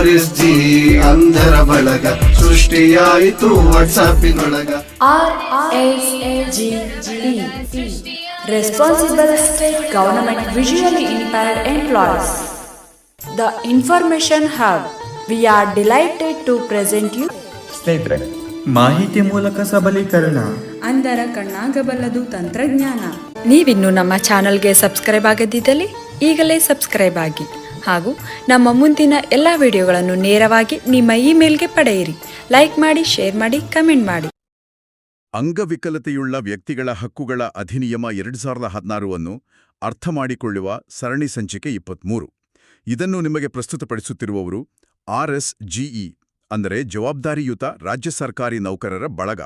RSG ಅಂಧರ ಬಳಗ ಸೃಷ್ಟಿಯಾಯಿತು ವಾಟ್ಸಾಪಿನೊಳಗ. RSGE Responsible State Government Visually Impaired Employees. The Information Hub. We are delighted to present you ಸ್ನೇಹಿತರೆ, ಮಾಹಿತಿ ಮೂಲಕ ಸಬಲೀಕರಣ. ಅಂಧರ ಕಣ್ಣಾಗಬಲ್ಲದು ತಂತ್ರಜ್ಞಾನ. ನೀವಿನ್ನು ನಮ್ಮ ಚಾನಲ್ಗೆ ಸಬ್ಸ್ಕ್ರೈಬ್ ಆಗದಿದ್ದಲ್ಲಿ ಈಗಲೇ ಸಬ್ಸ್ಕ್ರೈಬ್ ಆಗಿ ಹಾಗೂ ನಮ್ಮ ಮುಂದಿನ ಎಲ್ಲ ವಿಡಿಯೋಗಳನ್ನು ನೇರವಾಗಿ ನಿಮ್ಮ ಇಮೇಲ್ಗೆ ಪಡೆಯಿರಿ. ಲೈಕ್ ಮಾಡಿ, ಶೇರ್ ಮಾಡಿ, ಕಮೆಂಟ್ ಮಾಡಿ. ಅಂಗವಿಕಲತೆಯುಳ್ಳ ವ್ಯಕ್ತಿಗಳ ಹಕ್ಕುಗಳ ಅಧಿನಿಯಮ 2016 ಅನ್ನು ಅರ್ಥ ಮಾಡಿಕೊಳ್ಳುವ ಸರಣಿ ಸಂಚಿಕೆ 23. ಇದನ್ನು ನಿಮಗೆ ಪ್ರಸ್ತುತಪಡಿಸುತ್ತಿರುವವರು RSGE, ಅಂದರೆ ಜವಾಬ್ದಾರಿಯುತ ರಾಜ್ಯ ಸರ್ಕಾರಿ ನೌಕರರ ಬಳಗ.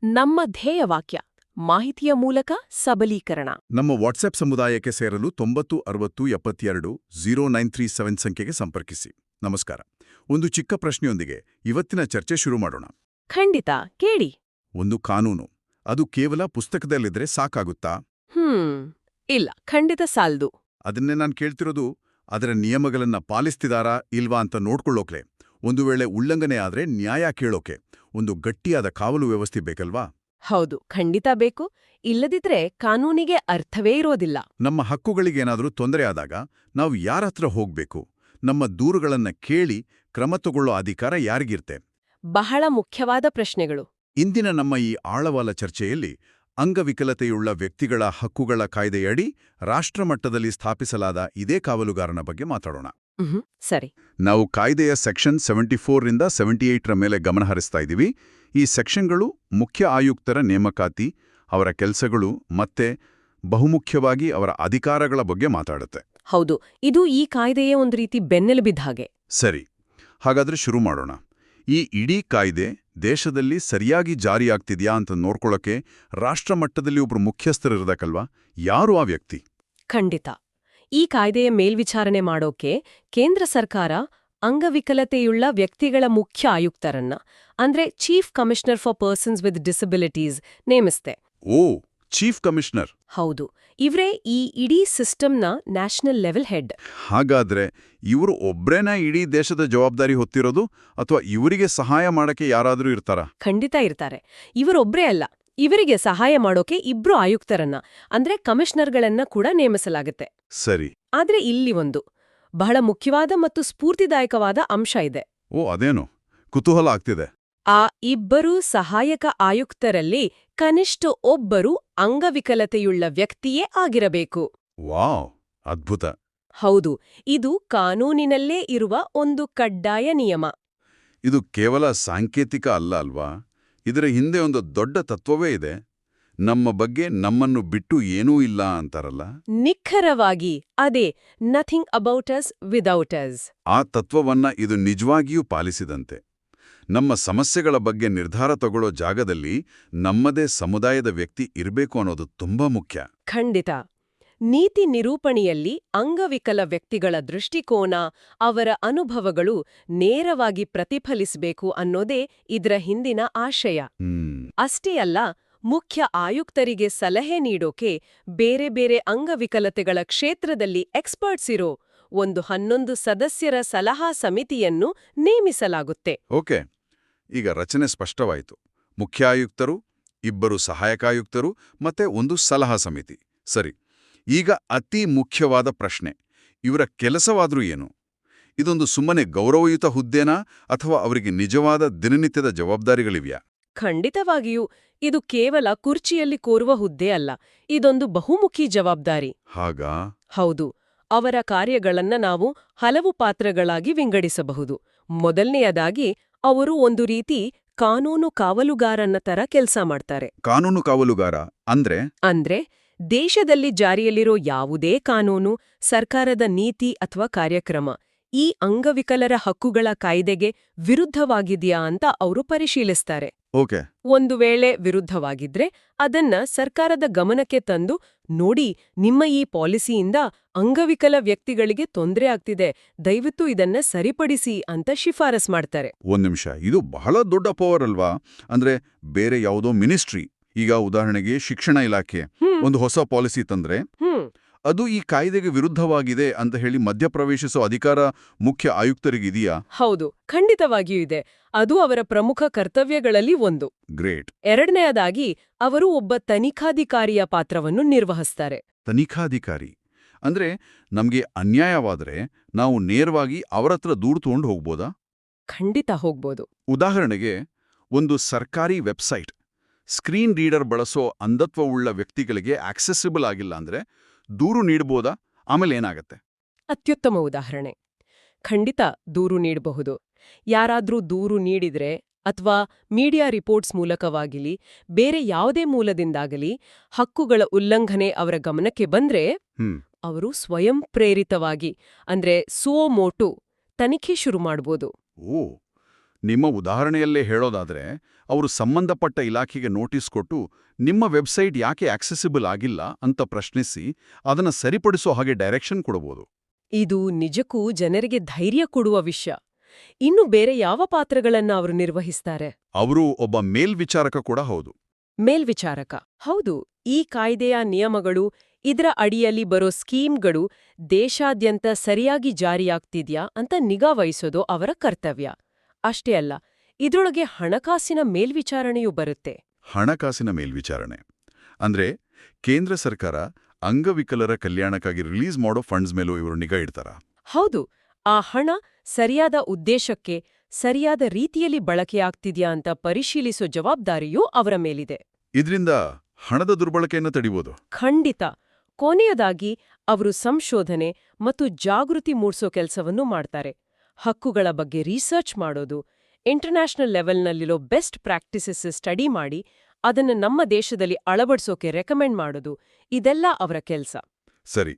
ನಮ್ಮ ಧ್ಯೇಯವಾಕ್ಯ ಮಾಹಿತಿಯ ಮೂಲಕ ಸಬಲೀಕರಣ. ನಮ್ಮ ವಾಟ್ಸ್ಆಪ್ ಸಮುದಾಯಕ್ಕೆ ಸೇರಲು 9060720937 ಸಂಖ್ಯೆಗೆ ಸಂಪರ್ಕಿಸಿ. ನಮಸ್ಕಾರ. ಒಂದು ಚಿಕ್ಕ ಪ್ರಶ್ನೆಯೊಂದಿಗೆ ಇವತ್ತಿನ ಚರ್ಚೆ ಶುರು ಮಾಡೋಣ. ಖಂಡಿತ, ಕೇಳಿ. ಒಂದು ಕಾನೂನು, ಅದು ಕೇವಲ ಪುಸ್ತಕದಲ್ಲಿದ್ರೆ ಸಾಕಾಗುತ್ತಾ? ಇಲ್ಲ, ಖಂಡಿತ ಸಾಲ್ದು. ಅದನ್ನೇ ನಾನು ಕೇಳ್ತಿರೋದು. ಅದರ ನಿಯಮಗಳನ್ನ ಪಾಲಿಸ್ತಿದಾರಾ ಇಲ್ವಾ ಅಂತ ನೋಡ್ಕೊಳ್ಳೋಕೆ, ಒಂದು ವೇಳೆ ಉಲ್ಲಂಘನೆ ಆದ್ರೆ ನ್ಯಾಯ ಕೇಳೋಕೆ ಒಂದು ಗಟ್ಟಿಯಾದ ಕಾವಲು ವ್ಯವಸ್ಥೆ ಬೇಕಲ್ವಾ? ಹೌದು, ಖಂಡಿತ ಬೇಕು. ಇಲ್ಲದಿದ್ರೆ ಕಾನೂನಿಗೆ ಅರ್ಥವೇ ಇರೋದಿಲ್ಲ. ನಮ್ಮ ಹಕ್ಕುಗಳಿಗೇನಾದ್ರೂ ತೊಂದರೆ ಆದಾಗ ನಾವು ಯಾರತ್ರ ಹೋಗ್ಬೇಕು? ನಮ್ಮ ದೂರುಗಳನ್ನ ಕೇಳಿ ಕ್ರಮ ತಗೊಳ್ಳೋ ಅಧಿಕಾರ ಯಾರಿಗಿರ್ತೆ? ಬಹಳ ಮುಖ್ಯವಾದ ಪ್ರಶ್ನೆಗಳು. ಇಂದಿನ ನಮ್ಮ ಈ ಆಳವಾದ ಚರ್ಚೆಯಲ್ಲಿ ಅಂಗವಿಕಲತೆಯುಳ್ಳ ವ್ಯಕ್ತಿಗಳ ಹಕ್ಕುಗಳ ಕಾಯ್ದೆಯಡಿ ರಾಷ್ಟ್ರಮಟ್ಟದಲ್ಲಿ ಸ್ಥಾಪಿಸಲಾದ ಇದೇ ಕಾವಲುಗಾರನ ಬಗ್ಗೆ ಮಾತಾಡೋಣ. ಸರಿ. ನಾವು ಕಾಯ್ದೆಯ ಸೆಕ್ಷನ್ 74 ರಿಂದ 78ರ ಮೇಲೆ ಗಮನ ಹರಿಸ್ತಾ ಇದ್ದೀವಿ. ಈ ಸೆಕ್ಷನ್ಗಳು ಮುಖ್ಯ ಆಯುಕ್ತರ ನೇಮಕಾತಿ, ಅವರ ಕೆಲಸಗಳು ಮತ್ತೆ ಬಹುಮುಖ್ಯವಾಗಿ ಅವರ ಅಧಿಕಾರಗಳ ಬಗ್ಗೆ ಮಾತಾಡುತ್ತೆ. ಹೌದು, ಇದು ಈ ಕಾಯ್ದೆಯ ಒಂದು ರೀತಿ ಬೆನ್ನೆಲುಬಿದ್ದ ಹಾಗೆ. ಸರಿ, ಹಾಗಾದ್ರೆ ಶುರು ಮಾಡೋಣ. ಈ ಇಡೀ ಕಾಯ್ದೆ ದೇಶದಲ್ಲಿ ಸರಿಯಾಗಿ ಜಾರಿಯಾಗ್ತಿದ್ಯಾ ಅಂತ ನೋಡ್ಕೊಳ್ಳೋಕೆ ರಾಷ್ಟ್ರಮಟ್ಟದಲ್ಲಿ ಒಬ್ರು ಮುಖ್ಯಸ್ಥರಿರ್ಬೇಕಲ್ವಾ? ಯಾರು ಆ ವ್ಯಕ್ತಿ? ಖಂಡಿತ. ಈ ಕಾಯ್ದೆಯ ಮೇಲ್ವಿಚಾರಣೆ ಮಾಡೋಕೆ ಕೇಂದ್ರ ಸರ್ಕಾರ ಅಂಗವಿಕಲತೆಯುಳ್ಳ ವ್ಯಕ್ತಿಗಳ ಮುಖ್ಯ ಆಯುಕ್ತರನ್ನ, ಅಂದ್ರೆ chief commissioner for persons with disabilities ನೇಮಿಸ್ತೆ. ಓ, ಚೀಫ್ ಕಮಿಷನರ್. ಹೌದು, ಇವ್ರೇ ಈ ಇಡೀ ಸಿಸ್ಟಮ್ನ ನ್ಯಾಷನಲ್ ಲೆವೆಲ್ ಹೆಡ್. ಹಾಗಾದ್ರೆ ಇವರು ಒಬ್ರೇನಾ ಇಡೀ ದೇಶದ ಜವಾಬ್ದಾರಿ ಹೊತ್ತಿರೋದು, ಅಥವಾ ಇವರಿಗೆ ಸಹಾಯ ಮಾಡಕ್ಕೆ ಯಾರಾದರೂ ಇರ್ತಾರಾ? ಖಂಡಿತ ಇರ್ತಾರೆ. ಇವರೊಬ್ರೇ ಅಲ್ಲ, ಇವರಿಗೆ ಸಹಾಯ ಮಾಡೋಕೆ ಇಬ್ರು ಆಯುಕ್ತರನ್ನ, ಅಂದ್ರೆ ಕಮಿಷನರ್ಗಳನ್ನ ಕೂಡ ನೇಮಿಸಲಾಗುತ್ತೆ. ಸರಿ. ಆದ್ರೆ ಇಲ್ಲಿ ಒಂದು ಬಹಳ ಮುಖ್ಯವಾದ ಮತ್ತು ಸ್ಫೂರ್ತಿದಾಯಕವಾದ ಅಂಶ ಇದೆ. ಓ, ಅದೇನು? ಕುತೂಹಲ ಆಗ್ತಿದೆ. ಆ ಇಬ್ಬರು ಸಹಾಯಕ ಆಯುಕ್ತರಲ್ಲಿ ಕನಿಷ್ಠ ಒಬ್ಬರು ಅಂಗವಿಕಲತೆಯುಳ್ಳ ವ್ಯಕ್ತಿಯೇ ಆಗಿರಬೇಕು. ವಾವ್, ಅದ್ಭುತ. ಹೌದು, ಇದು ಕಾನೂನಿನಲ್ಲೇ ಇರುವ ಒಂದು ಕಡ್ಡಾಯ ನಿಯಮ. ಇದು ಕೇವಲ ಸಾಂಕೇತಿಕ ಅಲ್ಲ ಅಲ್ವಾ? ಇದರ ಹಿಂದೆ ಒಂದು ದೊಡ್ಡ ತತ್ವವೇ ಇದೆ. ನಮ್ಮ ಬಗ್ಗೆ ನಮ್ಮನ್ನು ಬಿಟ್ಟು ಏನೂ ಇಲ್ಲ ಅಂತಾರಲ್ಲ. ನಿಖರವಾಗಿ ಅದೇ, nothing about us without us. ಆ ತತ್ವವನ್ನ ಇದು ನಿಜವಾಗಿಯೂ ಪಾಲಿಸಿದಂತೆ. ನಮ್ಮ ಸಮಸ್ಯೆಗಳ ಬಗ್ಗೆ ನಿರ್ಧಾರ ತಗೊಳ್ಳೋ ಜಾಗದಲ್ಲಿ ನಮ್ಮದೇ ಸಮುದಾಯದ ವ್ಯಕ್ತಿ ಇರಬೇಕು ಅನ್ನೋದು ತುಂಬಾ ಮುಖ್ಯ. ಖಂಡಿತ. ನೀತಿ ನಿರೂಪಣೆಯಲ್ಲಿ ಅಂಗವಿಕಲ ವ್ಯಕ್ತಿಗಳ ದೃಷ್ಟಿಕೋನ, ಅವರ ಅನುಭವಗಳು ನೇರವಾಗಿ ಪ್ರತಿಫಲಿಸಬೇಕು ಅನ್ನೋದೇ ಇದರ ಹಿಂದಿನ ಆಶಯ. ಅಷ್ಟೇ ಅಲ್ಲ, ಮುಖ್ಯ ಆಯುಕ್ತರಿಗೆ ಸಲಹೆ ನೀಡೋಕೆ ಬೇರೆ ಬೇರೆ ಅಂಗವಿಕಲತೆಗಳ ಕ್ಷೇತ್ರದಲ್ಲಿ ಎಕ್ಸ್ಪರ್ಟ್ಸ್ ಇರೋ ಒಂದು 11 ಸದಸ್ಯರ ಸಲಹಾ ಸಮಿತಿಯನ್ನು ನೇಮಿಸಲಾಗುತ್ತೆ. ಓಕೆ, ಈಗ ರಚನೆ ಸ್ಪಷ್ಟವಾಯಿತು. ಮುಖ್ಯ ಆಯುಕ್ತರು, ಇಬ್ಬರು ಸಹಾಯಕಾಯುಕ್ತರು, ಮತ್ತೆ ಒಂದು ಸಲಹಾ ಸಮಿತಿ. ಸರಿ, ಈಗ ಅತಿ ಮುಖ್ಯವಾದ ಪ್ರಶ್ನೆ, ಇವರ ಕೆಲಸವಾದ್ರೂ ಏನು? ಇದೊಂದು ಸುಮ್ಮನೆ ಗೌರವಯುತ ಹುದ್ದೆನಾ, ಅಥವಾ ಅವರಿಗೆ ನಿಜವಾದ ದಿನನಿತ್ಯದ ಜವಾಬ್ದಾರಿಗಳಿವ್ಯಾ? ಖಂಡಿತವಾಗಿಯೂ ಇದು ಕೇವಲ ಕುರ್ಚಿಯಲ್ಲಿ ಕೂರುವ ಹುದ್ದೆ ಅಲ್ಲ, ಇದೊಂದು ಬಹುಮುಖಿ ಜವಾಬ್ದಾರಿ. ಹಾಗಾ? ಹೌದು. ಅವರ ಕಾರ್ಯಗಳನ್ನ ನಾವು ಹಲವು ಪಾತ್ರಗಳಾಗಿ ವಿಂಗಡಿಸಬಹುದು. ಮೊದಲನೆಯದಾಗಿ, ಅವರು ಒಂದು ರೀತಿ ಕಾನೂನು ಕಾವಲುಗಾರನ ತರ ಕೆಲಸ ಮಾಡ್ತಾರೆ. ಕಾನೂನು ಕಾವಲುಗಾರ ಅಂದ್ರೆ ದೇಶದಲ್ಲಿ ಜಾರಿಯಲ್ಲಿರೋ ಯಾವುದೇ ಕಾನೂನು, ಸರ್ಕಾರದ ನೀತಿ ಅಥವಾ ಕಾರ್ಯಕ್ರಮ ಈ ಅಂಗವಿಕಲರ ಹಕ್ಕುಗಳ ಕಾಯ್ದೆಗೆ ವಿರುದ್ಧವಾಗಿದೆಯಾ ಅಂತ ಅವರು ಪರಿಶೀಲಿಸ್ತಾರೆ. ಓಕೆ. ಒಂದು ವೇಳೆ ವಿರುದ್ಧವಾಗಿದ್ರೆ ಅದನ್ನ ಸರ್ಕಾರದ ಗಮನಕ್ಕೆ ತಂದು, ನೋಡಿ, ನಿಮ್ಮ ಈ ಪಾಲಿಸಿಯಿಂದ ಅಂಗವಿಕಲ ವ್ಯಕ್ತಿಗಳಿಗೆ ತೊಂದರೆ ಆಗ್ತಿದೆ, ದಯವಿಟ್ಟು ಇದನ್ನ ಸರಿಪಡಿಸಿ ಅಂತ ಶಿಫಾರಸ್ ಮಾಡ್ತಾರೆ. ಒಂದ್ ನಿಮಿಷ, ಇದು ಬಹಳ ದೊಡ್ಡ ಪವರ್ ಅಲ್ವಾ? ಅಂದ್ರೆ ಬೇರೆ ಯಾವುದೋ ಮಿನಿಸ್ಟ್ರಿ, ಈಗ ಉದಾಹರಣೆಗೆ ಶಿಕ್ಷಣ ಇಲಾಖೆ ಒಂದು ಹೊಸ ಪಾಲಿಸಿ ತಂದ್ರೆ ಅದು ಈ ಕಾಯ್ದೆಗೆ ವಿರುದ್ಧವಾಗಿದೆ ಅಂತ ಹೇಳಿ ಮಧ್ಯಪ್ರವೇಶಿಸೋ ಅಧಿಕಾರ ಮುಖ್ಯ ಆಯುಕ್ತರಿಗಿದೆಯಾ? ಹೌದು, ಖಂಡಿತವಾಗಿಯೂ ಇದೆ. ಅದು ಅವರ ಪ್ರಮುಖ ಕರ್ತವ್ಯಗಳಲ್ಲಿ ಒಂದು. ಗ್ರೇಟ್. ಎರಡನೆಯದಾಗಿ, ಅವರು ಒಬ್ಬ ತನಿಖಾಧಿಕಾರಿಯ ಪಾತ್ರವನ್ನು ನಿರ್ವಹಿಸ್ತಾರೆ. ತನಿಖಾಧಿಕಾರಿ ಅಂದ್ರೆ ನಮ್ಗೆ ಅನ್ಯಾಯವಾದ್ರೆ ನಾವು ನೇರವಾಗಿ ಅವರತ್ರ ದೂರು ತಗೊಂಡು ಹೋಗ್ಬೋದಾ? ಖಂಡಿತ ಹೋಗ್ಬೋದು. ಉದಾಹರಣೆಗೆ, ಒಂದು ಸರ್ಕಾರಿ ವೆಬ್ಸೈಟ್ ಸ್ಕ್ರೀನ್ ರೀಡರ್ ಬಳಸೋ ಅಂಧತ್ವವುಳ್ಳ ವ್ಯಕ್ತಿಗಳಿಗೆ ಆಕ್ಸೆಸಿಬಲ್ ಆಗಿಲ್ಲ ಅಂದ್ರೆ ದೂರು ನೀಡ್ಬೋದಾ? ಆಮೇಲೆ ಏನಾಗತ್ತೆ? ಅತ್ಯುತ್ತಮ ಉದಾಹರಣೆ. ಖಂಡಿತ ದೂರು ನೀಡಬಹುದು. ಯಾರಾದ್ರೂ ದೂರು ನೀಡಿದ್ರೆ ಅಥವಾ ಮೀಡಿಯಾ ರಿಪೋರ್ಟ್ಸ್ ಮೂಲಕವಾಗಿಲಿ ಬೇರೆ ಯಾವುದೇ ಮೂಲದಿಂದಾಗಲಿ ಹಕ್ಕುಗಳ ಉಲ್ಲಂಘನೆ ಅವರ ಗಮನಕ್ಕೆ ಬಂದ್ರೆ ಅವರು ಸ್ವಯಂ ಪ್ರೇರಿತವಾಗಿ ಅಂದ್ರೆ ಸುವೋಮೋಟು ತನಿಖೆ ಶುರು ಮಾಡ್ಬೋದು. ಓ, ನಿಮ್ಮ ಉದಾಹರಣೆಯಲ್ಲೇ ಹೇಳೋದಾದ್ರೆ ಅವರು ಸಂಬಂಧಪಟ್ಟ ಇಲಾಖೆಗೆ ನೋಟಿಸ್ ಕೊಟ್ಟು ನಿಮ್ಮ ವೆಬ್ಸೈಟ್ ಯಾಕೆ ಆಕ್ಸೆಸಿಬಲ್ ಆಗಿಲ್ಲ ಅಂತ ಪ್ರಶ್ನಿಸಿ ಅದನ್ನ ಸರಿಪಡಿಸೋ ಹಾಗೆ ಡೈರೆಕ್ಷನ್ ಕೊಡಬಹುದು. ಇದು ನಿಜಕ್ಕೂ ಜನರಿಗೆ ಧೈರ್ಯ ಕೊಡುವ ವಿಷಯ. ಇನ್ನು ಬೇರೆ ಯಾವ ಪಾತ್ರಗಳನ್ನ ಅವರು ನಿರ್ವಹಿಸ್ತಾರೆ? ಅವರು ಒಬ್ಬ ಮೇಲ್ವಿಚಾರಕ ಕೂಡ ಹೌದು. ಮೇಲ್ವಿಚಾರಕ ಹೌದು. ಈ ಕಾಯ್ದೆಯ ನಿಯಮಗಳು, ಇದರ ಅಡಿಯಲ್ಲಿ ಬರೋ ಸ್ಕೀಮ್ಗಳು ದೇಶಾದ್ಯಂತ ಸರಿಯಾಗಿ ಜಾರಿಯಾಗ್ತಿದ್ಯಾ ಅಂತ ನಿಗಾ ವಹಿಸೋದು ಅವರ ಕರ್ತವ್ಯ. ಅಷ್ಟೇ ಅಲ್ಲ, ಇದ್ರೊಳಗೆ ಹಣಕಾಸಿನ ಮೇಲ್ವಿಚಾರಣೆಯೂ ಬರುತ್ತೆ. ಹಣಕಾಸಿನ ಮೇಲ್ವಿಚಾರಣೆ ಅಂದ್ರೆ ಕೇಂದ್ರ ಸರ್ಕಾರ ಅಂಗವಿಕಲರ ಕಲ್ಯಾಣಕ್ಕಾಗಿ ರಿಲೀಸ್ ಮಾಡೋ ಫಂಡ್ಸ್ ಮೇಲೂ ಇವರು ನಿಗಾ ಇಡ್ತಾರಾ? ಹೌದು. ಆ ಹಣ ಸರಿಯಾದ ಉದ್ದೇಶಕ್ಕೆ ಸರಿಯಾದ ರೀತಿಯಲ್ಲಿ ಬಳಕೆಯಾಗ್ತಿದ್ಯಾ ಅಂತ ಪರಿಶೀಲಿಸೋ ಜವಾಬ್ದಾರಿಯೂ ಅವರ ಮೇಲಿದೆ. ಇದರಿಂದ ಹಣದ ದುರ್ಬಳಕೆಯನ್ನು ತಡಿಬೋದು. ಖಂಡಿತ. ಕೊನೆಯದಾಗಿ ಅವರು ಸಂಶೋಧನೆ ಮತ್ತು ಜಾಗೃತಿ ಮೂಡಿಸೋ ಕೆಲಸವನ್ನು ಮಾಡ್ತಾರೆ. ಹಕ್ಕುಗಳ ಬಗ್ಗೆ ರಿಸರ್ಚ್ ಮಾಡೋದು, ಇಂಟರ್ನ್ಯಾಷನಲ್ ಲೆವೆಲ್ನಲ್ಲಿರೋ ಬೆಸ್ಟ್ ಪ್ರಾಕ್ಟೀಸಸ್ ಸ್ಟಡಿ ಮಾಡಿ ಅದನ್ನು ನಮ್ಮ ದೇಶದಲ್ಲಿ ಅಳವಡಿಸೋಕೆ ರೆಕಮೆಂಡ್ ಮಾಡೋದು, ಇದೆಲ್ಲ ಅವರ ಕೆಲಸ. ಸರಿ,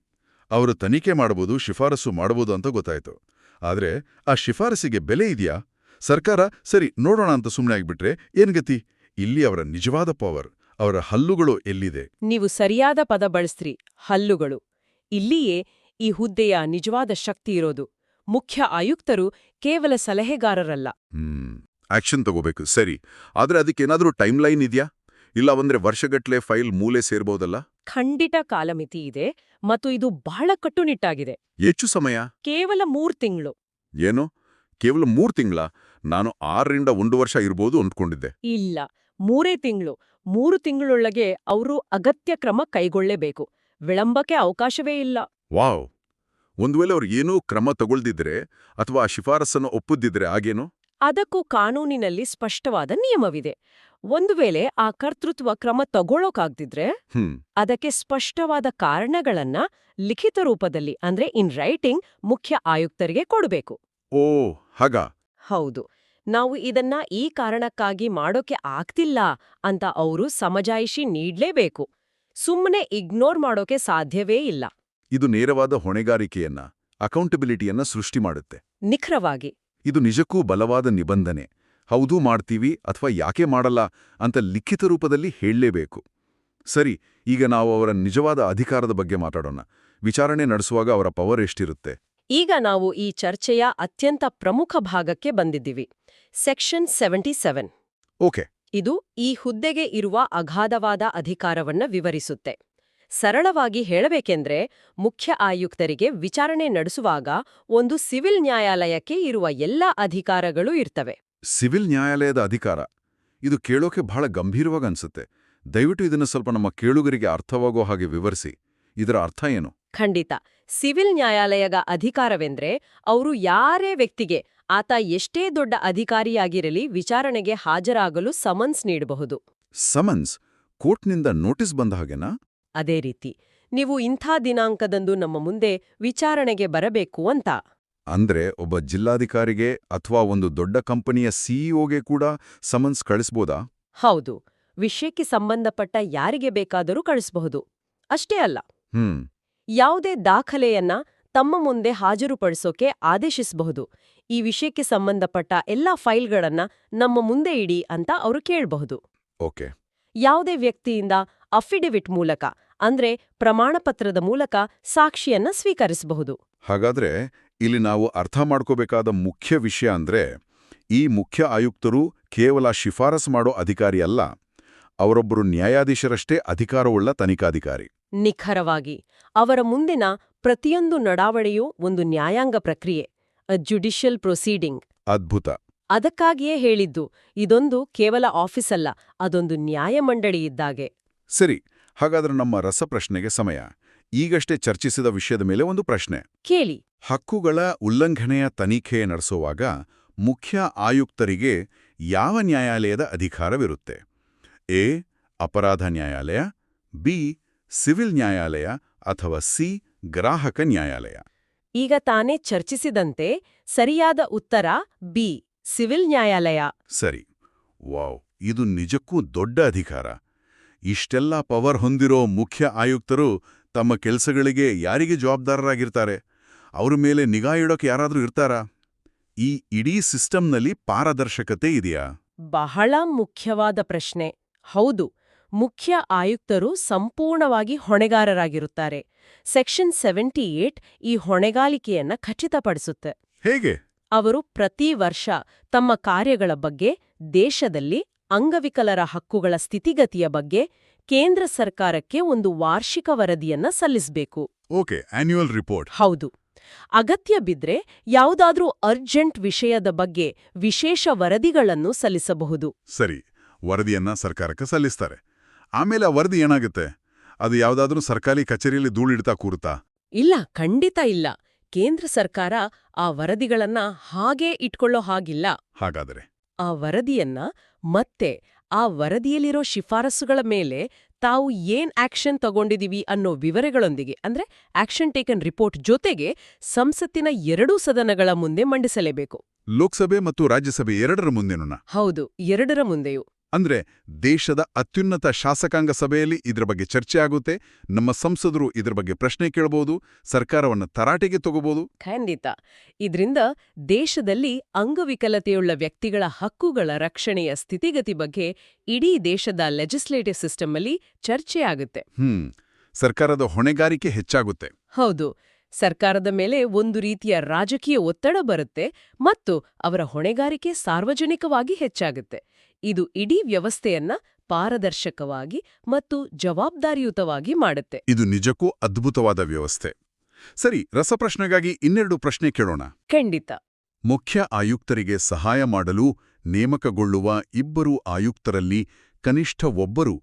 ಅವರು ತನಿಖೆ ಮಾಡಬಹುದು, ಶಿಫಾರಸು ಮಾಡಬಹುದು ಅಂತ ಗೊತ್ತಾಯ್ತು. ಆದ್ರೆ ಆ ಶಿಫಾರಸಿಗೆ ಬೆಲೆ ಇದೆಯಾ? ಸರ್ಕಾರ ಸರಿ ನೋಡೋಣ ಅಂತ ಸುಮ್ಮನೆ ಆಗಿಬಿಟ್ರೆ ಏನ್ಗತಿ? ಇಲ್ಲಿ ಅವರ ನಿಜವಾದ ಪವರ್, ಅವರ ಹಲ್ಲುಗಳು ಎಲ್ಲಿದೆ? ನೀವು ಸರಿಯಾದ ಪದ ಬಳಸ್ತ್ರಿ, ಹಲ್ಲುಗಳು. ಇಲ್ಲಿಯೇ ಈ ಹುದ್ದೆಯ ನಿಜವಾದ ಶಕ್ತಿ ಇರೋದು. ಮುಖ್ಯ ಆಯುಕ್ತರು ಕೇವಲ ಸಲಹೆಗಾರರಲ್ಲ. ಆಕ್ಷನ್ ತಗೋಬೇಕು, ಸರಿ. ಆದ್ರೆ ಅದಕ್ಕೇನಾದ್ರೂ ಟೈಮ್ ಲೈನ್ ಇದೆಯಾ? ಇಲ್ಲ ಒಂದ್ರೆ ವರ್ಷಗಟ್ಲೆ ಫೈಲ್ ಮೂಲೆ ಸೇರ್ಬೋದಲ್ಲ? ಖಂಡಿತ ಕಾಲಮಿತಿ ಇದೆ, ಮತ್ತು ಇದು ಬಹಳ ಕಟ್ಟುನಿಟ್ಟಾಗಿದೆ. ಹೆಚ್ಚು ಸಮಯ? ಕೇವಲ 3 ತಿಂಗಳು. ಏನು, ಕೇವಲ 3 ತಿಂಗಳ? ನಾನು 6ರಿಂದ 1 ವರ್ಷ ಇರ್ಬೋದು ಅಂದ್ಕೊಂಡಿದ್ದೆ. ಇಲ್ಲ, 3 ತಿಂಗಳು. 3 ತಿಂಗಳೊಳಗೆ ಅವರು ಅಗತ್ಯ ಕ್ರಮ ಕೈಗೊಳ್ಳಲೇಬೇಕು. ವಿಳಂಬಕ್ಕೆ ಅವಕಾಶವೇ ಇಲ್ಲ. ವಾವ್! ಒಂದು ವೇಳೆ ಅವ್ರು ಏನೂ ಕ್ರಮ ತಗೊಳ್ದಿದ್ರೆ ಅಥವಾ ಆ ಶಿಫಾರಸನ್ನು ಒಪ್ಪುದಿದ್ರೆ ಆಗೇನು? ಅದಕ್ಕೂ ಕಾನೂನಿನಲ್ಲಿ ಸ್ಪಷ್ಟವಾದ ನಿಯಮವಿದೆ. ಒಂದು ವೇಳೆ ಆ ಕರ್ತೃತ್ವ ಕ್ರಮ ತಗೊಳ್ಳೋಕಾಗ್ದಿದ್ರೆ ಅದಕ್ಕೆ ಸ್ಪಷ್ಟವಾದ ಕಾರಣಗಳನ್ನ ಲಿಖಿತ ರೂಪದಲ್ಲಿ ಅಂದ್ರೆ ಇನ್ ರೈಟಿಂಗ್ ಮುಖ್ಯ ಆಯುಕ್ತರಿಗೆ ಕೊಡಬೇಕು. ಓ, ಹಾಗ? ಹೌದು. ನಾವು ಇದನ್ನ ಈ ಕಾರಣಕ್ಕಾಗಿ ಮಾಡೋಕೆ ಆಗ್ತಿಲ್ಲ ಅಂತ ಅವರು ಸಮಜಾಯಿಷಿ ನೀಡ್ಲೇಬೇಕು. ಸುಮ್ಮನೆ ಇಗ್ನೋರ್ ಮಾಡೋಕೆ ಸಾಧ್ಯವೇ ಇಲ್ಲ. ಇದು ನೇರವಾದ ಹೊಣೆಗಾರಿಕೆಯನ್ನ, ಅಕೌಂಟಬಿಲಿಟಿಯನ್ನ ಸೃಷ್ಟಿ ಮಾಡುತ್ತೆ. ನಿಖರವಾಗಿ. ಇದು ನಿಜಕ್ಕೂ ಬಲವಾದ ನಿಬಂಧನೆ. ಹೌದು ಮಾಡ್ತೀವಿ ಅಥವಾ ಯಾಕೆ ಮಾಡಲ್ಲ ಅಂತ ಲಿಖಿತ ರೂಪದಲ್ಲಿ ಹೇಳಲೇಬೇಕು. ಸರಿ, ಈಗ ನಾವು ಅವರ ನಿಜವಾದ ಅಧಿಕಾರದ ಬಗ್ಗೆ ಮಾತಾಡೋಣ. ವಿಚಾರಣೆ ನಡೆಸುವಾಗ ಅವರ ಪವರ್ ಎಷ್ಟಿರುತ್ತೆ? ಈಗ ನಾವು ಈ ಚರ್ಚೆಯ ಅತ್ಯಂತ ಪ್ರಮುಖ ಭಾಗಕ್ಕೆ ಬಂದಿದ್ದೀವಿ. ಸೆಕ್ಷನ್ 77. ಓಕೆ. ಇದು ಈ ಹುದ್ದೆಗೆ ಇರುವ ಅಗಾಧವಾದ ಅಧಿಕಾರವನ್ನ ವಿವರಿಸುತ್ತೆ. ಸರಳವಾಗಿ ಹೇಳಬೇಕೆಂದ್ರೆ, ಮುಖ್ಯ ಆಯುಕ್ತರಿಗೆ ವಿಚಾರಣೆ ನಡೆಸುವಾಗ ಒಂದು ಸಿವಿಲ್ ನ್ಯಾಯಾಲಯಕ್ಕೆ ಇರುವ ಎಲ್ಲ ಅಧಿಕಾರಗಳು ಇರ್ತವೆ. ಸಿವಿಲ್ ನ್ಯಾಯಾಲಯದ ಅಧಿಕಾರ, ಇದು ಕೇಳೋಕೆ ಬಹಳ ಗಂಭೀರವಾಗಿ ಅನ್ಸುತ್ತೆ. ದಯವಿಟ್ಟು ಇದನ್ನು ಸ್ವಲ್ಪ ನಮ್ಮ ಕೇಳುಗರಿಗೆ ಅರ್ಥವಾಗೋ ಹಾಗೆ ವಿವರಿಸಿ. ಇದರ ಅರ್ಥ ಏನು? ಖಂಡಿತ. ಸಿವಿಲ್ ನ್ಯಾಯಾಲಯದ ಅಧಿಕಾರವೆಂದ್ರೆ ಅವರು ಯಾರೇ ವ್ಯಕ್ತಿಗೆ, ಆತ ಎಷ್ಟೇ ದೊಡ್ಡ ಅಧಿಕಾರಿಯಾಗಿರಲಿ, ವಿಚಾರಣೆಗೆ ಹಾಜರಾಗಲು ಸಮನ್ಸ್ ನೀಡಬಹುದು. ಸಮನ್ಸ್? ಕೋರ್ಟ್ನಿಂದ ನೋಟಿಸ್ ಬಂದ ಹಾಗೆನಾ? ಅದೇ ರೀತಿ, ನೀವು ಇಂಥ ದಿನಾಂಕದಂದು ನಮ್ಮ ಮುಂದೆ ವಿಚಾರಣೆಗೆ ಬರಬೇಕು ಅಂತ. ಅಂದ್ರೆ ಒಬ್ಬ ಜಿಲ್ಲಾಧಿಕಾರಿಗೆ ಅಥವಾ ಒಂದು ದೊಡ್ಡ ಕಂಪನಿಯ ಸಿಇಒಗೆ ಕೂಡ ಸಮನ್ಸ್ ಕಳಿಸ್ಬೋದಾ? ಹೌದು. ವಿಷಯಕ್ಕೆ ಸಂಬಂಧಪಟ್ಟ ಯಾರಿಗೆ ಬೇಕಾದರೂ ಕಳಿಸಬಹುದು. ಅಷ್ಟೇ ಅಲ್ಲ, ಯಾವುದೇ ದಾಖಲೆಯನ್ನ ತಮ್ಮ ಮುಂದೆ ಹಾಜರುಪಡಿಸೋಕೆ ಆದೇಶಿಸಬಹುದು. ಈ ವಿಷಯಕ್ಕೆ ಸಂಬಂಧಪಟ್ಟ ಎಲ್ಲಾ ಫೈಲ್ಗಳನ್ನ ನಮ್ಮ ಮುಂದೆ ಇಡಿ ಅಂತ ಅವರು ಕೇಳಬಹುದು. ಓಕೆ. ಯಾವುದೇ ವ್ಯಕ್ತಿಯಿಂದ ಅಫಿಡವಿಟ್ ಮೂಲಕ ಅಂದ್ರೆ ಪ್ರಮಾಣಪತ್ರದ ಮೂಲಕ ಸಾಕ್ಷಿಯನ್ನ ಸ್ವೀಕರಿಸಬಹುದು. ಹಾಗಾದ್ರೆ ಇಲ್ಲಿ ನಾವು ಅರ್ಥ ಮಾಡ್ಕೋಬೇಕಾದ ಮುಖ್ಯ ವಿಷಯ ಅಂದ್ರೆ, ಈ ಮುಖ್ಯ ಆಯುಕ್ತರು ಕೇವಲ ಶಿಫಾರಸು ಮಾಡೋ ಅಧಿಕಾರಿ ಅಲ್ಲ, ಅವರೊಬ್ಬರು ನ್ಯಾಯಾಧೀಶರಷ್ಟೇ ಅಧಿಕಾರವುಳ್ಳ ತನಿಖಾಧಿಕಾರಿ. ನಿಖರವಾಗಿ. ಅವರ ಮುಂದಿನ ಪ್ರತಿಯೊಂದು ನಡಾವಣೆಯೂ ಒಂದು ನ್ಯಾಯಾಂಗ ಪ್ರಕ್ರಿಯೆ, ಅ ಜುಡಿಷಿಯಲ್ ಪ್ರೊಸೀಡಿಂಗ್. ಅದ್ಭುತ. ಅದಕ್ಕಾಗಿಯೇ ಹೇಳಿದ್ದು, ಇದೊಂದು ಕೇವಲ ಆಫೀಸಲ್ಲ, ಅದೊಂದು ನ್ಯಾಯಮಂಡಳಿ ಇದ್ದಾಗೆ. ಸರಿ, ಹಾಗಾದ್ರೆ ನಮ್ಮ ರಸಪ್ರಶ್ನೆಗೆ ಸಮಯ. ಈಗಷ್ಟೇ ಚರ್ಚಿಸಿದ ವಿಷಯದ ಮೇಲೆ ಒಂದು ಪ್ರಶ್ನೆ ಕೇಳಿ. ಹಕ್ಕುಗಳ ಉಲ್ಲಂಘನೆಯ ತನಿಖೆ ನಡೆಸುವಾಗ ಮುಖ್ಯ ಆಯುಕ್ತರಿಗೆ ಯಾವ ನ್ಯಾಯಾಲಯದ ಅಧಿಕಾರವಿರುತ್ತೆ? ಎ. ಅಪರಾಧ ನ್ಯಾಯಾಲಯ, ಬಿ. ಸಿವಿಲ್ ನ್ಯಾಯಾಲಯ ಅಥವಾ ಸಿ. ಗ್ರಾಹಕ ನ್ಯಾಯಾಲಯ? ಈಗ ತಾನೇ ಚರ್ಚಿಸಿದಂತೆ ಸರಿಯಾದ ಉತ್ತರ ಬಿ. ಸಿವಿಲ್ ನ್ಯಾಯಾಲಯ. ಸರಿ. ವಾವ್, ಇದು ನಿಜಕ್ಕೂ ದೊಡ್ಡ ಅಧಿಕಾರ. ಇಷ್ಟೆಲ್ಲ ಪವರ್ ಹೊಂದಿರೋ ಮುಖ್ಯ ಆಯುಕ್ತರು ತಮ್ಮ ಕೆಲಸಗಳಿಗೆ ಯಾರಿಗೆ ಜವಾಬ್ದಾರರಾಗಿರ್ತಾರೆ? ಅವ್ರ ಮೇಲೆ ನಿಗಾ ಇಡೋಕೆ ಯಾರಾದ್ರೂ ಇರ್ತಾರಾ? ಈ ಇಡೀ ಸಿಸ್ಟಮ್ನಲ್ಲಿ ಪಾರದರ್ಶಕತೆ ಇದೆಯಾ? ಬಹಳ ಮುಖ್ಯವಾದ ಪ್ರಶ್ನೆ. ಹೌದು, ಮುಖ್ಯ ಆಯುಕ್ತರು ಸಂಪೂರ್ಣವಾಗಿ ಹೊಣೆಗಾರರಾಗಿರುತ್ತಾರೆ. ಸೆಕ್ಷನ್ 78 ಈ ಹೊಣೆಗಾಲಿಕೆಯನ್ನ ಖಚಿತಪಡಿಸುತ್ತೆ. ಹೇಗೆ? ಅವರು ಪ್ರತಿ ವರ್ಷ ತಮ್ಮ ಕಾರ್ಯಗಳ ಬಗ್ಗೆ, ದೇಶದಲ್ಲಿ ಅಂಗವಿಕಲರ ಹಕ್ಕುಗಳ ಸ್ಥಿತಿಗತಿಯ ಬಗ್ಗೆ ಕೇಂದ್ರ ಸರ್ಕಾರಕ್ಕೆ ಒಂದು ವಾರ್ಷಿಕ ವರದಿಯನ್ನ ಸಲ್ಲಿಸಬೇಕು. Okay, annual report. ಹೌದು. ಅಗತ್ಯ ಬಿದ್ರೆ ಯಾವುದಾದ್ರೂ ಅರ್ಜೆಂಟ್ ವಿಷಯದ ಬಗ್ಗೆ ವಿಶೇಷ ವರದಿಗಳನ್ನು ಸಲ್ಲಿಸಬಹುದು. ಸರಿ, ವರದಿಯನ್ನ ಸರ್ಕಾರಕ್ಕೆ ಸಲ್ಲಿಸ್ತಾರೆ. ಆಮೇಲೆ ಆ ವರದಿ ಏನಾಗುತ್ತೆ? ಅದು ಯಾವುದಾದ್ರೂ ಸರ್ಕಾರಿ ಕಚೇರಿಯಲ್ಲಿ ಧೂಳಿಡ್ತಾ ಕೂರುತ್ತಾ? ಇಲ್ಲ, ಖಂಡಿತ ಇಲ್ಲ. ಕೇಂದ್ರ ಸರ್ಕಾರ ಆ ವರದಿಗಳನ್ನ ಹಾಗೇ ಇಟ್ಕೊಳ್ಳೋ ಹಾಗಿಲ್ಲ. ಹಾಗಾದರೆ ಆ ವರದಿಯನ್ನ ಮತ್ತೆ ಆ ವರದಿಯಲ್ಲಿರೋ ಶಿಫಾರಸುಗಳ ಮೇಲೆ ತಾವು ಏನ್ ಆಕ್ಷನ್ ತಗೊಂಡಿದೀವಿ ಅನ್ನೋ ವಿವರಗಳೊಂದಿಗೆ, ಅಂದ್ರೆ ಆಕ್ಷನ್ ಟೇಕನ್ ರಿಪೋರ್ಟ್ ಜೊತೆಗೆ ಸಂಸತ್ತಿನ 2 ಸದನಗಳ ಮುಂದೆ ಮಂಡಿಸಲೇಬೇಕು. ಲೋಕಸಭೆ ಮತ್ತು ರಾಜ್ಯಸಭೆ ಎರಡರ ಮುಂದೆನೂ? ಹೌದು, 2ರ ಮುಂದೆಯೂ. ಅಂದ್ರೆ ದೇಶದ ಅತ್ಯುನ್ನತ ಶಾಸಕಾಂಗ ಸಭೆಯಲ್ಲಿ ಇದ್ರ ಬಗ್ಗೆ ಚರ್ಚೆ ಆಗುತ್ತೆ, ನಮ್ಮ ಸಂಸದರು ಇದ್ರ ಬಗ್ಗೆ ಪ್ರಶ್ನೆ ಕೇಳಬಹುದು, ಸರ್ಕಾರವನ್ನು ತರಾಟೆಗೆ ತಗೋಬಹುದು. ಖಂಡಿತ. ಇದರಿಂದ ದೇಶದಲ್ಲಿ ಅಂಗವಿಕಲತೆಯುಳ್ಳ ವ್ಯಕ್ತಿಗಳ ಹಕ್ಕುಗಳ ರಕ್ಷಣೆಯ ಸ್ಥಿತಿಗತಿ ಬಗ್ಗೆ ಇಡೀ ದೇಶದ ಲೆಜಿಸ್ಲೇಟಿವ್ ಸಿಸ್ಟಮ್ ಅಲ್ಲಿ ಚರ್ಚೆಯಾಗುತ್ತೆ. ಸರ್ಕಾರದ ಹೊಣೆಗಾರಿಕೆ ಹೆಚ್ಚಾಗುತ್ತೆ. ಹೌದು, ಸರ್ಕಾರದ ಮೇಲೆ ಒಂದು ರೀತಿಯ ರಾಜಕೀಯ ಒತ್ತಡ ಬರುತ್ತೆ ಮತ್ತು ಅವರ ಹೊಣೆಗಾರಿಕೆ ಸಾರ್ವಜನಿಕವಾಗಿ ಹೆಚ್ಚಾಗುತ್ತೆ. ಇದು ಇಡೀ ವ್ಯವಸ್ಥೆಯನ್ನ ಪಾರದರ್ಶಕವಾಗಿ ಮತ್ತು ಜವಾಬ್ದಾರಿಯುತವಾಗಿ ಮಾಡುತ್ತೆ. ಇದು ನಿಜಕ್ಕೂ ಅದ್ಭುತವಾದ ವ್ಯವಸ್ಥೆ. ಸರಿ, ರಸಪ್ರಶ್ನೆಗಾಗಿ ಇನ್ನೆರಡು ಪ್ರಶ್ನೆ ಕೇಳೋಣ. ಖಂಡಿತ. ಮುಖ್ಯ ಆಯುಕ್ತರಿಗೆ ಸಹಾಯ ಮಾಡಲು ನೇಮಕಗೊಳ್ಳುವ ಇಬ್ಬರು ಆಯುಕ್ತರಲ್ಲಿ ಕನಿಷ್ಠ ಒಬ್ಬರು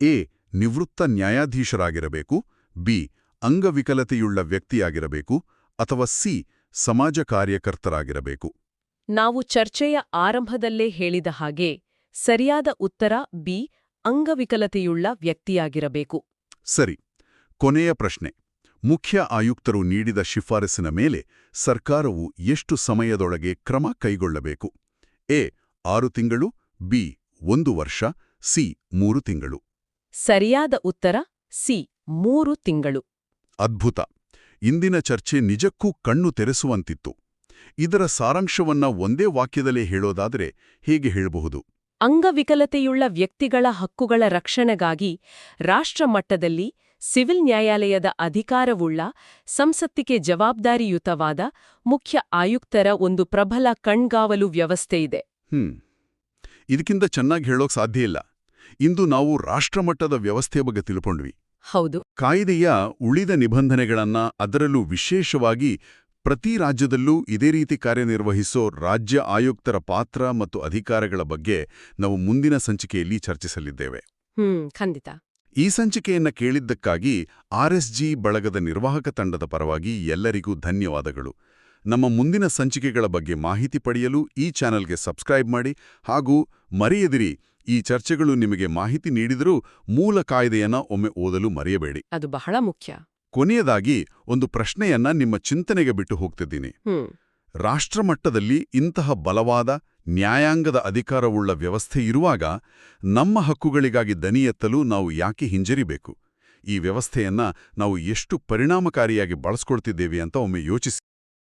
ಎ. ನಿವೃತ್ತ ನ್ಯಾಯಾಧೀಶರಾಗಿರಬೇಕು, ಬಿ. ಅಂಗವಿಕಲತೆಯುಳ್ಳ ವ್ಯಕ್ತಿಯಾಗಿರಬೇಕು ಅಥವಾ ಸಿ. ಸಮಾಜ ಕಾರ್ಯಕರ್ತರಾಗಿರಬೇಕು? ನಾವು ಚರ್ಚೆಯ ಆರಂಭದಲ್ಲೇ ಹೇಳಿದ ಹಾಗೆ ಸರಿಯಾದ ಉತ್ತರ ಬಿ. ಅಂಗವಿಕಲತೆಯುಳ್ಳ ವ್ಯಕ್ತಿಯಾಗಿರಬೇಕು. ಸರಿ, ಕೊನೆಯ ಪ್ರಶ್ನೆ. ಮುಖ್ಯ ಆಯುಕ್ತರು ನೀಡಿದ ಶಿಫಾರಸಿನ ಮೇಲೆ ಸರ್ಕಾರವು ಎಷ್ಟು ಸಮಯದೊಳಗೆ ಕ್ರಮ ಕೈಗೊಳ್ಳಬೇಕು? ಎ. 6 ತಿಂಗಳು, ಬಿ. 1 ವರ್ಷ, ಸಿ. 3 ತಿಂಗಳು? ಸರಿಯಾದ ಉತ್ತರ ಸಿ. 3 ತಿಂಗಳು. ಅದ್ಭುತ. ಇಂದಿನ ಚರ್ಚೆ ನಿಜಕ್ಕೂ ಕಣ್ಣು ತೆರೆಸುವಂತಿತ್ತು. ಇದರ ಸಾರಾಂಶವನ್ನ ಒಂದೇ ವಾಕ್ಯದಲ್ಲೇ ಹೇಳೋದಾದರೆ ಹೇಗೆ ಹೇಳಬಹುದು? ಅಂಗವಿಕಲತೆಯುಳ್ಳ ವ್ಯಕ್ತಿಗಳ ಹಕ್ಕುಗಳ ರಕ್ಷಣೆಗಾಗಿ ರಾಷ್ಟ್ರಮಟ್ಟದಲ್ಲಿ ಸಿವಿಲ್ ನ್ಯಾಯಾಲಯದ ಅಧಿಕಾರವುಳ್ಳ, ಸಂಸತ್ತಿಗೆ ಜವಾಬ್ದಾರಿಯುತವಾದ ಮುಖ್ಯ ಆಯುಕ್ತರ ಒಂದು ಪ್ರಬಲ ಕಣ್ಗಾವಲು ವ್ಯವಸ್ಥೆಯಿದೆ. ಇದಕ್ಕಿಂತ ಚೆನ್ನಾಗಿ ಹೇಳೋಕ್ ಸಾಧ್ಯ ಇಲ್ಲ. ಇಂದು ನಾವು ರಾಷ್ಟ್ರಮಟ್ಟದ ವ್ಯವಸ್ಥೆಯ ಬಗ್ಗೆ ತಿಳ್ಕೊಂಡ್ವಿ. ಹೌದು. ಕಾಯ್ದೆಯ ಉಳಿದ ನಿಬಂಧನೆಗಳನ್ನ, ಅದರಲ್ಲೂ ವಿಶೇಷವಾಗಿ ಪ್ರತಿ ರಾಜ್ಯದಲ್ಲೂ ಇದೇ ರೀತಿ ಕಾರ್ಯನಿರ್ವಹಿಸೋ ರಾಜ್ಯ ಆಯುಕ್ತರ ಪಾತ್ರ ಮತ್ತು ಅಧಿಕಾರಗಳ ಬಗ್ಗೆ ನಾವು ಮುಂದಿನ ಸಂಚಿಕೆಯಲ್ಲಿ ಚರ್ಚಿಸಲಿದ್ದೇವೆ. ಖಂಡಿತ. ಈ ಸಂಚಿಕೆಯನ್ನ ಕೇಳಿದ್ದಕ್ಕಾಗಿ RSG ಬಳಗದ ನಿರ್ವಾಹಕ ತಂಡದ ಪರವಾಗಿ ಎಲ್ಲರಿಗೂ ಧನ್ಯವಾದಗಳು. ನಮ್ಮ ಮುಂದಿನ ಸಂಚಿಕೆಗಳ ಬಗ್ಗೆ ಮಾಹಿತಿ ಪಡೆಯಲು ಈ ಚಾನೆಲ್ಗೆ ಸಬ್ಸ್ಕ್ರೈಬ್ ಮಾಡಿ, ಹಾಗೂ ಮರೆಯದಿರಿ, ಈ ಚರ್ಚೆಗಳು ನಿಮಗೆ ಮಾಹಿತಿ ನೀಡಿದರೂ ಮೂಲ ಕಾಯ್ದೆಯನ್ನ ಒಮ್ಮೆ ಓದಲು ಮರೆಯಬೇಡಿ. ಅದು ಬಹಳ ಮುಖ್ಯ. ಕೊನೆಯದಾಗಿ ಒಂದು ಪ್ರಶ್ನೆಯನ್ನ ನಿಮ್ಮ ಚಿಂತನೆಗೆ ಬಿಟ್ಟು ಹೋಗ್ತಿದ್ದೀನಿ. ರಾಷ್ಟ್ರಮಟ್ಟದಲ್ಲಿ ಇಂತಹ ಬಲವಾದ ನ್ಯಾಯಾಂಗದ ಅಧಿಕಾರವುಳ್ಳ ವ್ಯವಸ್ಥೆ ಇರುವಾಗ ನಮ್ಮ ಹಕ್ಕುಗಳಿಗಾಗಿ ದನಿ ಎತ್ತಲು ನಾವು ಯಾಕೆ ಹಿಂಜರಿಬೇಕು? ಈ ವ್ಯವಸ್ಥೆಯನ್ನ ನಾವು ಎಷ್ಟು ಪರಿಣಾಮಕಾರಿಯಾಗಿ ಬಳಸ್ಕೊಳ್ತಿದ್ದೇವೆ ಅಂತ ಒಮ್ಮೆ ಯೋಚಿಸಿ.